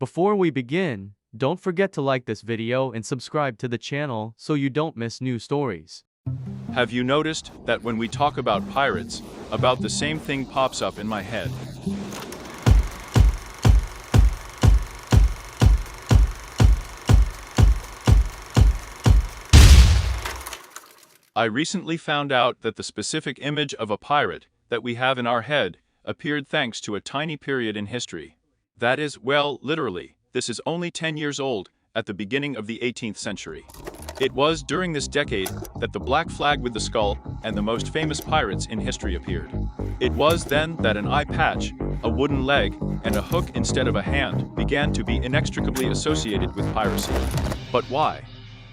Before we begin, don't forget to like this video and subscribe to the channel so you don't miss new stories. Have you noticed that when we talk about pirates, about the same thing pops up in my head? I recently found out that the specific image of a pirate that we have in our head appeared thanks to a tiny period in history. That is, well, literally, this is only 10 years old, at the beginning of the 18th century. It was during this decade that the black flag with the skull and the most famous pirates in history appeared. It was then that an eye patch, a wooden leg, and a hook instead of a hand began to be inextricably associated with piracy. But why?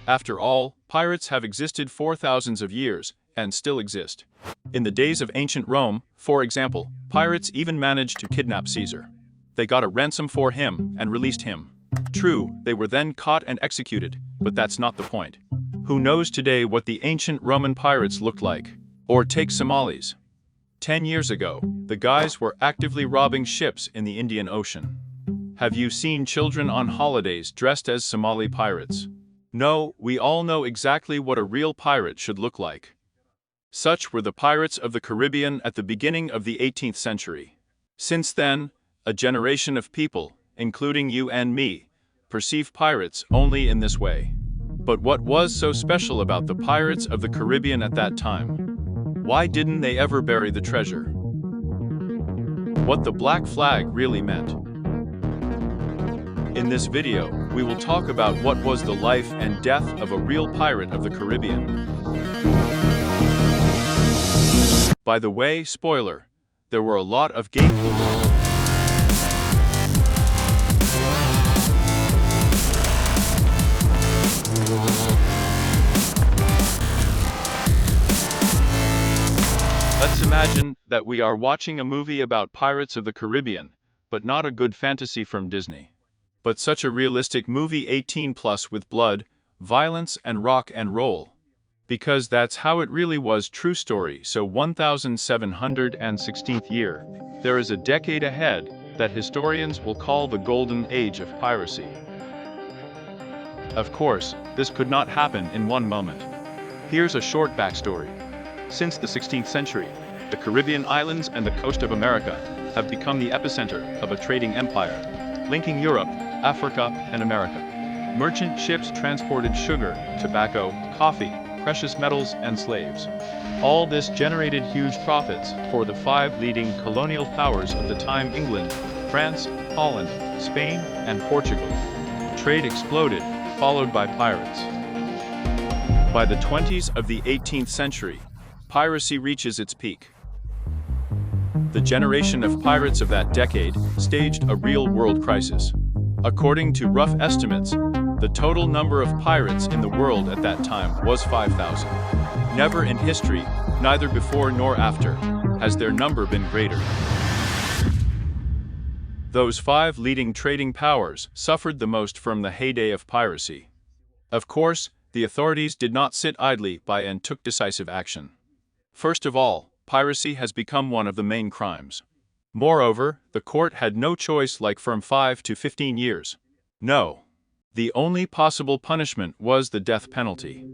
After all, pirates have existed for thousands of years, and still exist. In the days of ancient Rome, for example, pirates even managed to kidnap Caesar. They got a ransom for him and released him. True, they were then caught and executed, but that's not the point. Who knows today what the ancient Roman pirates looked like? Or take Somalis. 10 years ago, the guys were actively robbing ships in the Indian Ocean. Have you seen children on holidays dressed as Somali pirates? No, we all know exactly what a real pirate should look like. Such were the pirates of the Caribbean at the beginning of the 18th century. Since then, a generation of people, including you and me, perceive pirates only in this way. But what was so special about the pirates of the Caribbean at that time? Why didn't they ever bury the treasure? What the black flag really meant? In this video, we will talk about what was the life and death of a real pirate of the Caribbean. By the way, spoiler, there were a lot of gatekeepers. Let's imagine that we are watching a movie about pirates of the Caribbean, but not a good fantasy from Disney. But such a realistic movie 18+ with blood, violence and rock and roll. Because that's how it really was. True story. So 1716th year. There is a decade ahead that historians will call the golden age of piracy. Of course, this could not happen in one moment. Here's a short backstory. Since the 16th century, the Caribbean islands and the coast of America have become the epicenter of a trading empire, linking Europe, Africa, and America. Merchant ships transported sugar, tobacco, coffee, precious metals, and slaves. All this generated huge profits for the 5 leading colonial powers of the time: England, France, Holland, Spain, and Portugal. Trade exploded, followed by pirates. By the 20s of the 18th century, piracy reaches its peak. The generation of pirates of that decade staged a real-world crisis. According to rough estimates, the total number of pirates in the world at that time was 5,000. Never in history, neither before nor after, has their number been greater. Those 5 leading trading powers suffered the most from the heyday of piracy. Of course, the authorities did not sit idly by and took decisive action. First of all, piracy has become one of the main crimes. Moreover, the court had no choice like from 5 to 15 years. No. The only possible punishment was the death penalty.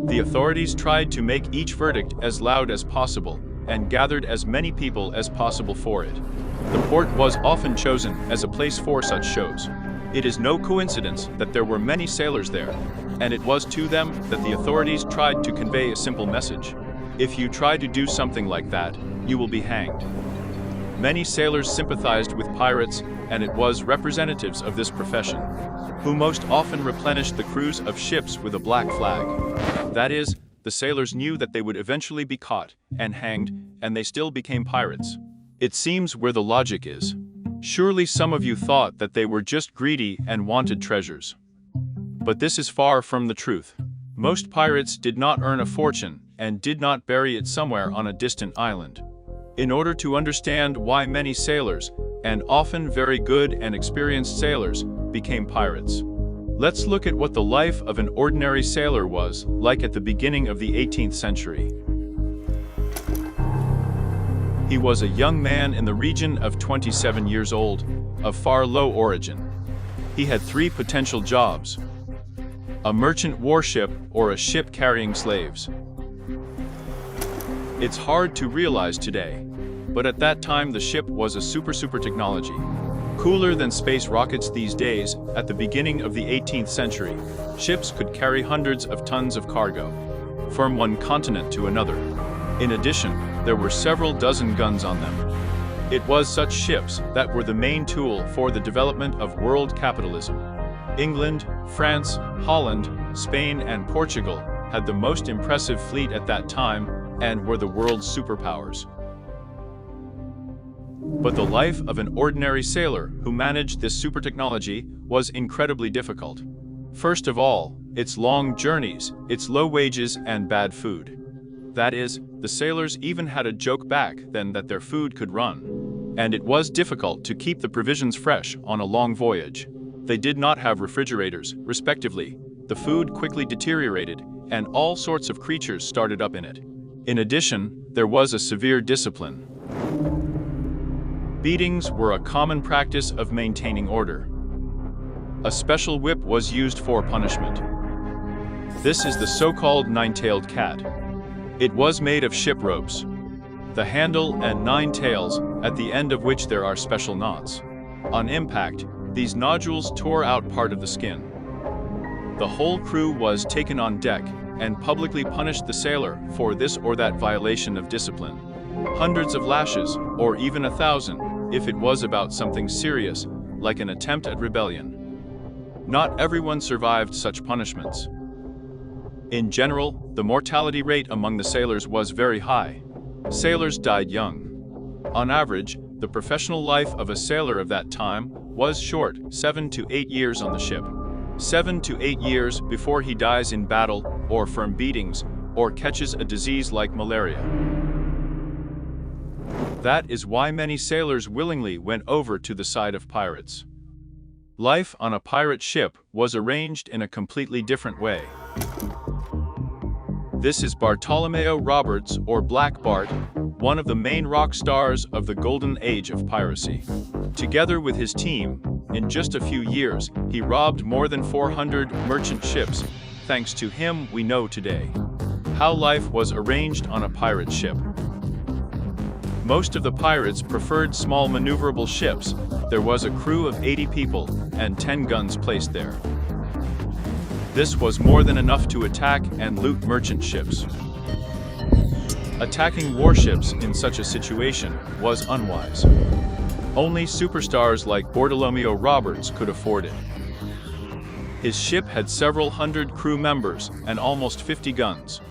The authorities tried to make each verdict as loud as possible, and gathered as many people as possible for it. The port was often chosen as a place for such shows. It is no coincidence that there were many sailors there, and it was to them that the authorities tried to convey a simple message. If you try to do something like that, you will be hanged. Many sailors sympathized with pirates, and it was representatives of this profession who most often replenished the crews of ships with a black flag. That is, the sailors knew that they would eventually be caught and hanged, and they still became pirates. It seems where the logic is. Surely some of you thought that they were just greedy and wanted treasures. But this is far from the truth. Most pirates did not earn a fortune and did not bury it somewhere on a distant island. In order to understand why many sailors, and often very good and experienced sailors, became pirates, let's look at what the life of an ordinary sailor was like at the beginning of the 18th century. He was a young man in the region of 27 years old, of far low origin. He had three potential jobs: a merchant warship or a ship carrying slaves. It's hard to realize today, but at that time the ship was a super technology. Cooler than space rockets these days. At the beginning of the 18th century, ships could carry hundreds of tons of cargo from one continent to another. In addition, there were several dozen guns on them. It was such ships that were the main tool for the development of world capitalism. England, France, Holland, Spain, and Portugal had the most impressive fleet at that time and were the world's superpowers. But the life of an ordinary sailor who managed this super technology was incredibly difficult. First of all, its long journeys, its low wages, and bad food. That is, the sailors even had a joke back then that their food could run. And it was difficult to keep the provisions fresh on a long voyage. They did not have refrigerators, respectively. The food quickly deteriorated, and all sorts of creatures started up in it. In addition, there was a severe discipline. Beatings were a common practice of maintaining order. A special whip was used for punishment. This is the so-called nine-tailed cat. It was made of ship ropes, the handle and 9 tails, at the end of which there are special knots. On impact, these nodules tore out part of the skin. The whole crew was taken on deck and publicly punished the sailor for this or that violation of discipline. Hundreds of lashes, or even 1,000, if it was about something serious, like an attempt at rebellion. Not everyone survived such punishments. In general, the mortality rate among the sailors was very high. Sailors died young. On average, the professional life of a sailor of that time was short, 7 to 8 years on the ship. 7 to 8 years before he dies in battle, or from beatings, or catches a disease like malaria. That is why many sailors willingly went over to the side of pirates. Life on a pirate ship was arranged in a completely different way. This is Bartolomeo Roberts, or Black Bart, one of the main rock stars of the golden age of piracy. Together with his team, in just a few years, he robbed more than 400 merchant ships. Thanks to him, we know today how life was arranged on a pirate ship. Most of the pirates preferred small maneuverable ships. There was a crew of 80 people and 10 guns placed there. This was more than enough to attack and loot merchant ships. Attacking warships in such a situation was unwise. Only superstars like Bartolomeo Roberts could afford it. His ship had several hundred crew members and almost 50 guns.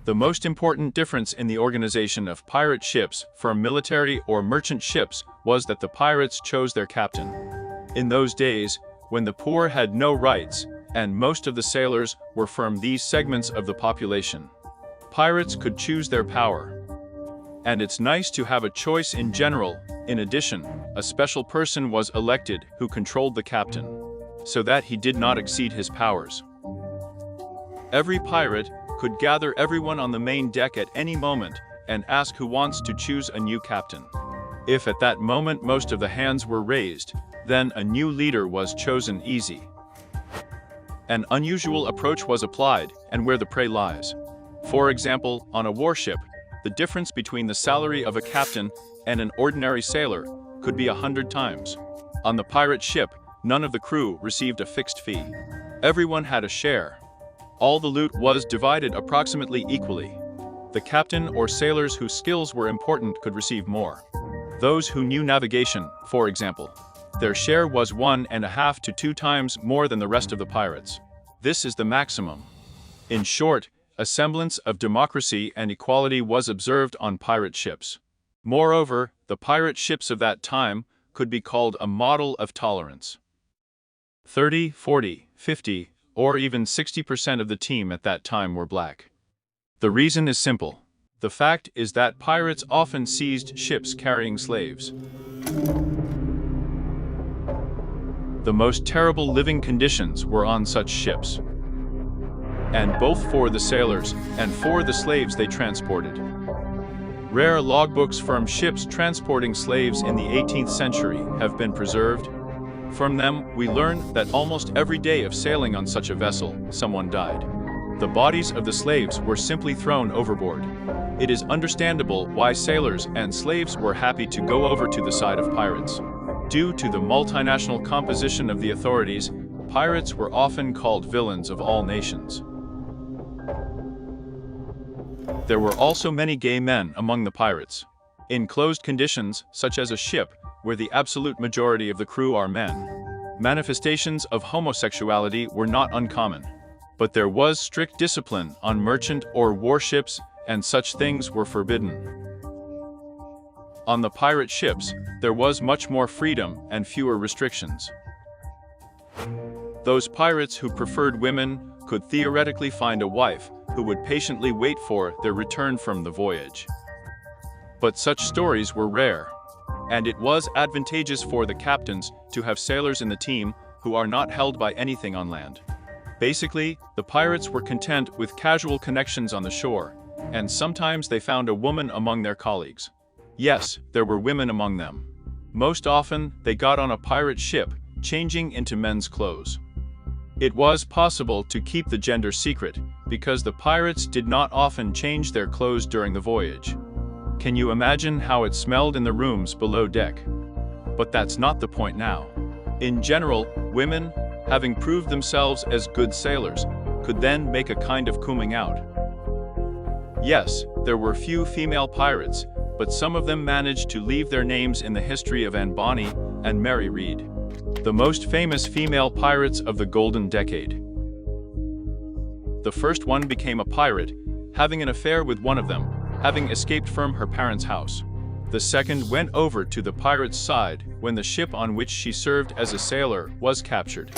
The most important difference in the organization of pirate ships from military or merchant ships was that the pirates chose their captain. In those days, when the poor had no rights, and most of the sailors were from these segments of the population, pirates could choose their power. And it's nice to have a choice in general. In addition, a special person was elected who controlled the captain, so that he did not exceed his powers. Every pirate could gather everyone on the main deck at any moment and ask who wants to choose a new captain. If at that moment most of the hands were raised, then a new leader was chosen easy. An unusual approach was applied, and where the prey lies. For example, on a warship, the difference between the salary of a captain and an ordinary sailor could be 100 times. On the pirate ship, none of the crew received a fixed fee. Everyone had a share. All the loot was divided approximately equally. The captain or sailors whose skills were important could receive more. Those who knew navigation, for example, their share was 1.5 to 2 times more than the rest of the pirates. This is the maximum. In short, a semblance of democracy and equality was observed on pirate ships. Moreover, the pirate ships of that time could be called a model of tolerance. 30, 40, 50, or even 60% of the team at that time were black. The reason is simple. The fact is that pirates often seized ships carrying slaves. The most terrible living conditions were on such ships, and both for the sailors and for the slaves they transported. Rare logbooks from ships transporting slaves in the 18th century have been preserved. From them, we learn that almost every day of sailing on such a vessel, someone died. The bodies of the slaves were simply thrown overboard. It is understandable why sailors and slaves were happy to go over to the side of pirates. Due to the multinational composition of the authorities, pirates were often called villains of all nations. There were also many gay men among the pirates. In closed conditions, such as a ship, where the absolute majority of the crew are men, manifestations of homosexuality were not uncommon. But there was strict discipline on merchant or warships, and such things were forbidden. On the pirate ships, there was much more freedom and fewer restrictions. Those pirates who preferred women could theoretically find a wife who would patiently wait for their return from the voyage. But such stories were rare, and it was advantageous for the captains to have sailors in the team who are not held by anything on land. Basically, the pirates were content with casual connections on the shore, and sometimes they found a woman among their colleagues. Yes, there were women among them. Most often, they got on a pirate ship, changing into men's clothes. It was possible to keep the gender secret, because the pirates did not often change their clothes during the voyage. Can you imagine how it smelled in the rooms below deck? But that's not the point now. In general, women, having proved themselves as good sailors, could then make a kind of coming out. Yes, there were few female pirates, but some of them managed to leave their names in the history of Anne Bonny and Mary Read, the most famous female pirates of the Golden Decade. The first one became a pirate, having an affair with one of them, having escaped from her parents' house. The second went over to the pirates' side when the ship on which she served as a sailor was captured.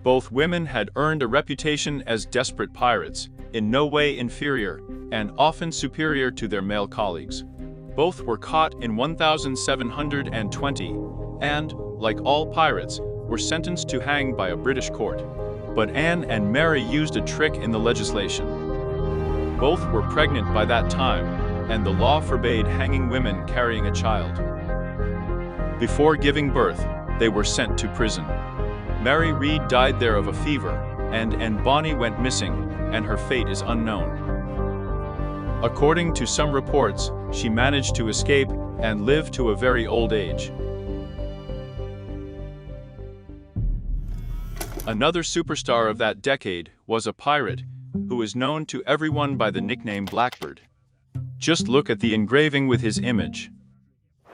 Both women had earned a reputation as desperate pirates, in no way inferior, and often superior to their male colleagues. Both were caught in 1720, and, like all pirates, were sentenced to hang by a British court. But Anne and Mary used a trick in the legislation. Both were pregnant by that time, and the law forbade hanging women carrying a child. Before giving birth, they were sent to prison. Mary Read died there of a fever, and Anne Bonny went missing, and her fate is unknown. According to some reports, she managed to escape and live to a very old age. Another superstar of that decade was a pirate who is known to everyone by the nickname Blackbeard. Just look at the engraving with his image.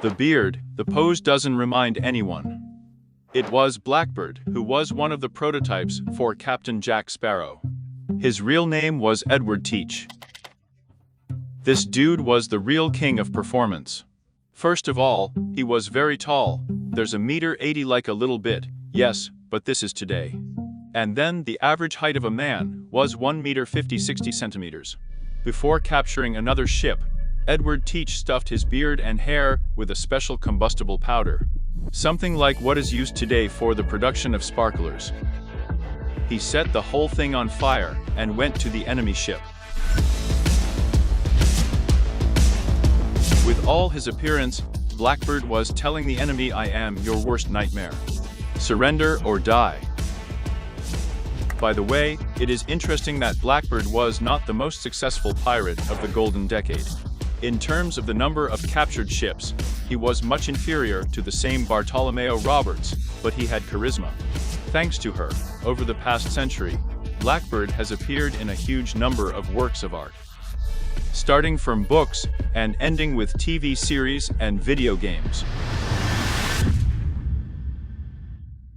The beard, the pose doesn't remind anyone. It was Blackbeard who was one of the prototypes for Captain Jack Sparrow. His real name was Edward Teach. This dude was the real king of performance. First of all, he was very tall. There's 1.80 m like a little bit, yes, but this is today. And then the average height of a man was 1.50 m 60 cm. Before capturing another ship, Edward Teach stuffed his beard and hair with a special combustible powder, something like what is used today for the production of sparklers. He set the whole thing on fire and went to the enemy ship. With all his appearance, Blackbeard was telling the enemy, "I am your worst nightmare. Surrender or die." By the way, it is interesting that Blackbeard was not the most successful pirate of the Golden Decade. In terms of the number of captured ships, he was much inferior to the same Bartholomew Roberts, but he had charisma. Thanks to her, over the past century, Blackbeard has appeared in a huge number of works of art, starting from books and ending with TV series and video games.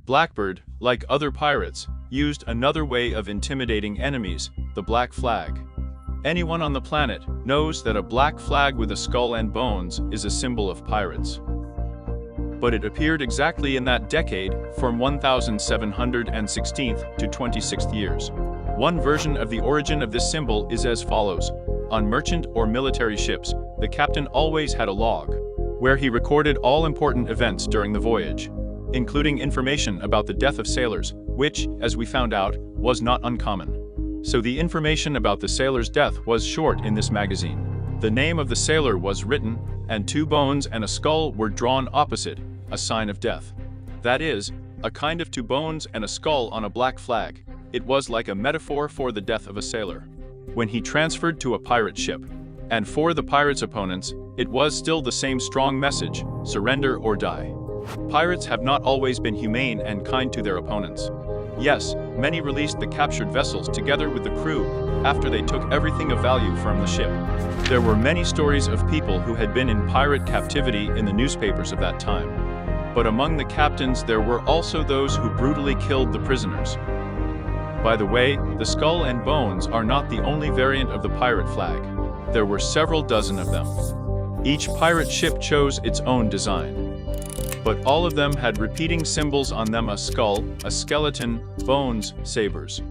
Blackbeard, like other pirates, used another way of intimidating enemies, the black flag. Anyone on the planet knows that a black flag with a skull and bones is a symbol of pirates. But it appeared exactly in that decade, from 1716th to 26th years. One version of the origin of this symbol is as follows. On merchant or military ships, the captain always had a log, where he recorded all important events during the voyage, including information about the death of sailors, which, as we found out, was not uncommon. So the information about the sailor's death was short in this magazine. The name of the sailor was written, and 2 bones and a skull were drawn opposite, a sign of death. That is, a kind of 2 bones and a skull on a black flag. It was like a metaphor for the death of a sailor when he transferred to a pirate ship. And for the pirates' opponents, it was still the same strong message: surrender or die. Pirates have not always been humane and kind to their opponents. Yes, many released the captured vessels together with the crew after they took everything of value from the ship. There were many stories of people who had been in pirate captivity in the newspapers of that time. But among the captains there were also those who brutally killed the prisoners. By the way, the skull and bones are not the only variant of the pirate flag. There were several dozen of them. Each pirate ship chose its own design. But all of them had repeating symbols on them: a skull, a skeleton, bones, sabers.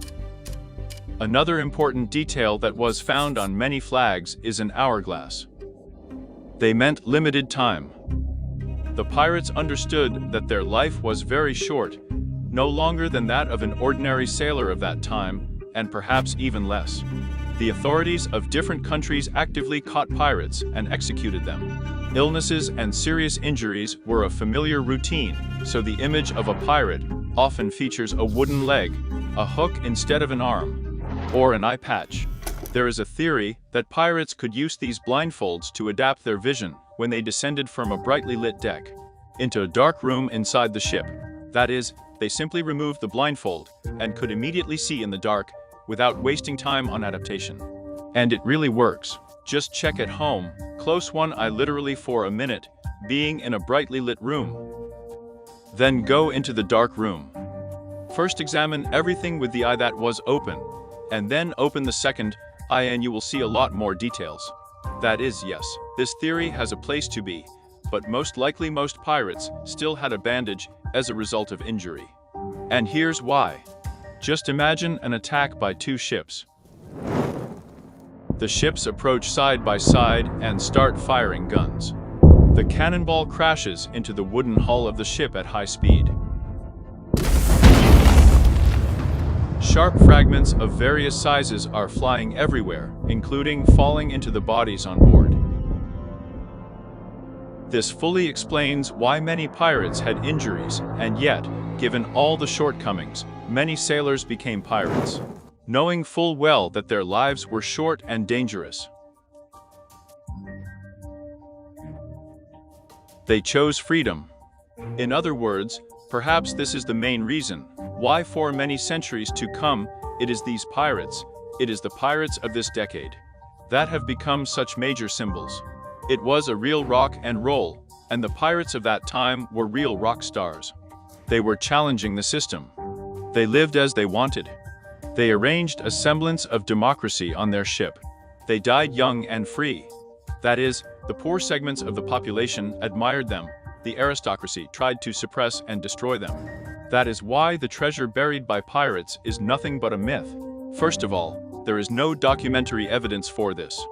Another important detail that was found on many flags is an hourglass. They meant limited time. The pirates understood that their life was very short, no longer than that of an ordinary sailor of that time, and perhaps even less. The authorities of different countries actively caught pirates and executed them. Illnesses and serious injuries were a familiar routine, so the image of a pirate often features a wooden leg, a hook instead of an arm, or an eye patch. There is a theory that pirates could use these blindfolds to adapt their vision when they descended from a brightly lit deck into a dark room inside the ship. That is, they simply removed the blindfold and could immediately see in the dark without wasting time on adaptation. And it really works. Just check at home, close one eye literally for a minute, being in a brightly lit room. Then go into the dark room. First examine everything with the eye that was open, and then open the second eye and you will see a lot more details. That is, yes, this theory has a place to be, but most likely most pirates still had a bandage as a result of injury. And here's why. Just imagine an attack by 2 ships. The ships approach side by side and start firing guns. The cannonball crashes into the wooden hull of the ship at high speed. Sharp fragments of various sizes are flying everywhere, including falling into the bodies on board. This fully explains why many pirates had injuries, and yet, given all the shortcomings, many sailors became pirates, knowing full well that their lives were short and dangerous. They chose freedom. In other words, perhaps this is the main reason why for many centuries to come, it is these pirates, it is the pirates of this decade, that have become such major symbols. It was a real rock and roll, and the pirates of that time were real rock stars. They were challenging the system. They lived as they wanted. They arranged a semblance of democracy on their ship. They died young and free. That is, the poor segments of the population admired them. The aristocracy tried to suppress and destroy them. That is why the treasure buried by pirates is nothing but a myth. First of all, there is no documentary evidence for this.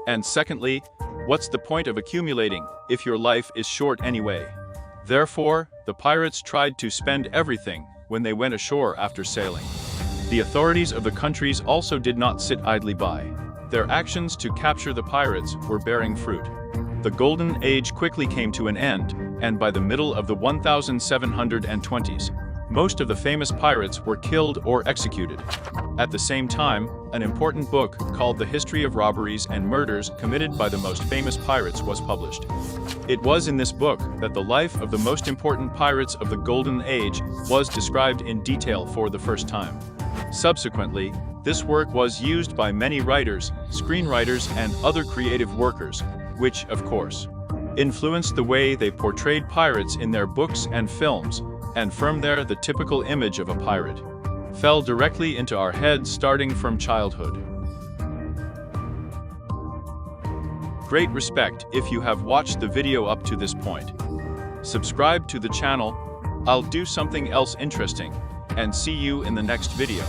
And secondly, what's the point of accumulating if your life is short anyway? Therefore, the pirates tried to spend everything when they went ashore after sailing. The authorities of the countries also did not sit idly by. Their actions to capture the pirates were bearing fruit. The Golden Age quickly came to an end, and by the middle of the 1720s, most of the famous pirates were killed or executed. At the same time, an important book called The History of Robberies and Murders Committed by the Most Famous Pirates was published. It was in this book that the life of the most important pirates of the Golden Age was described in detail for the first time. Subsequently, this work was used by many writers, screenwriters, and other creative workers, which, of course, influenced the way they portrayed pirates in their books and films, and from there the typical image of a pirate fell directly into our heads starting from childhood. Great respect if you have watched the video up to this point. Subscribe to the channel, I'll do something else interesting, and see you in the next video.